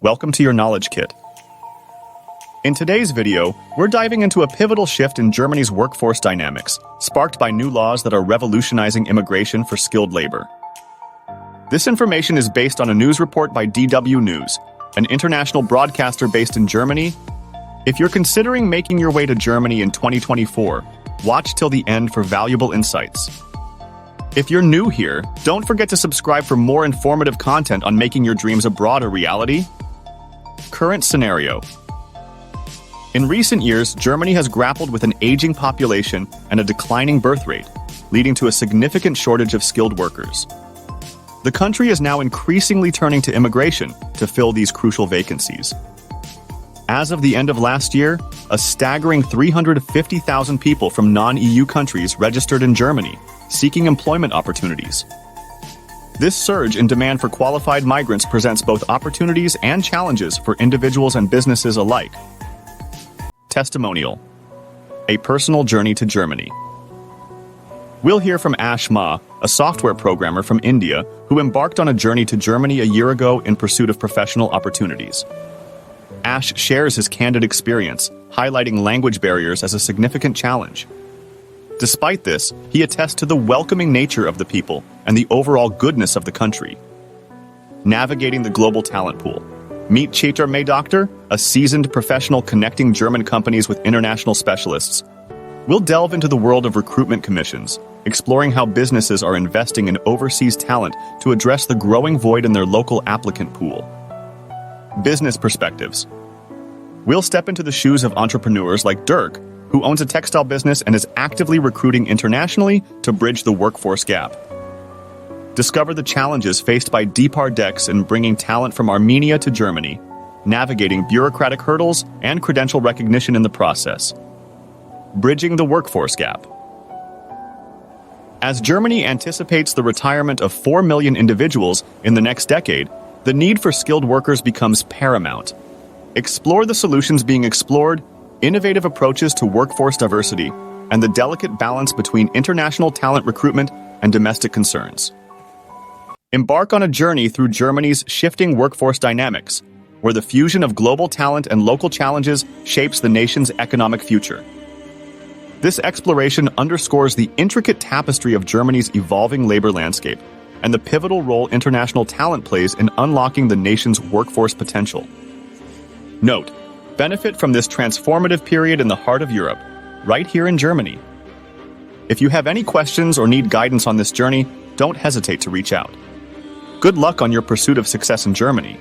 Welcome to your Knowledge Kit. In today's video, we're diving into a pivotal shift in Germany's workforce dynamics, sparked by new laws that are revolutionizing immigration for skilled labor. This information is based on a news report by DW News, an international broadcaster based in Germany. If you're considering making your way to Germany in 2024, watch till the end for valuable insights. If you're new here, don't forget to subscribe for more informative content on making your dreams abroad a reality. Current scenario. In recent years, Germany has grappled with an aging population and a declining birth rate, leading to a significant shortage of skilled workers. The country is now increasingly turning to immigration to fill these crucial vacancies. As of the end of last year, a staggering 350,000 people from non-EU countries registered in Germany, seeking employment opportunities. This surge in demand for qualified migrants presents both opportunities and challenges for individuals and businesses alike. Testimonial. A personal journey to Germany. We'll hear from Ashe Ma, a software programmer from India who embarked on a journey to Germany a year ago in pursuit of professional opportunities. Ashe shares his candid experience, highlighting language barriers as a significant challenge. Despite this, he attests to the welcoming nature of the people and the overall goodness of the country. Navigating the global talent pool. Meet Chetar May Doctor, a seasoned professional connecting German companies with international specialists. We'll delve into the world of recruitment commissions, exploring how businesses are investing in overseas talent to address the growing void in their local applicant pool. Business perspectives. We'll step into the shoes of entrepreneurs like Dirk, who owns a textile business and is actively recruiting internationally to bridge the workforce gap. Discover the challenges faced by Depardex in bringing talent from Armenia to Germany, navigating bureaucratic hurdles and credential recognition in the process. Bridging the workforce gap. As Germany anticipates the retirement of 4 million individuals in the next decade, the need for skilled workers becomes paramount. Explore the solutions being explored, innovative approaches to workforce diversity, and the delicate balance between international talent recruitment and domestic concerns. Embark on a journey through Germany's shifting workforce dynamics, where the fusion of global talent and local challenges shapes the nation's economic future. This exploration underscores the intricate tapestry of Germany's evolving labor landscape and the pivotal role international talent plays in unlocking the nation's workforce potential. Note: benefit from this transformative period in the heart of Europe, right here in Germany. If you have any questions or need guidance on this journey, don't hesitate to reach out. Good luck on your pursuit of success in Germany.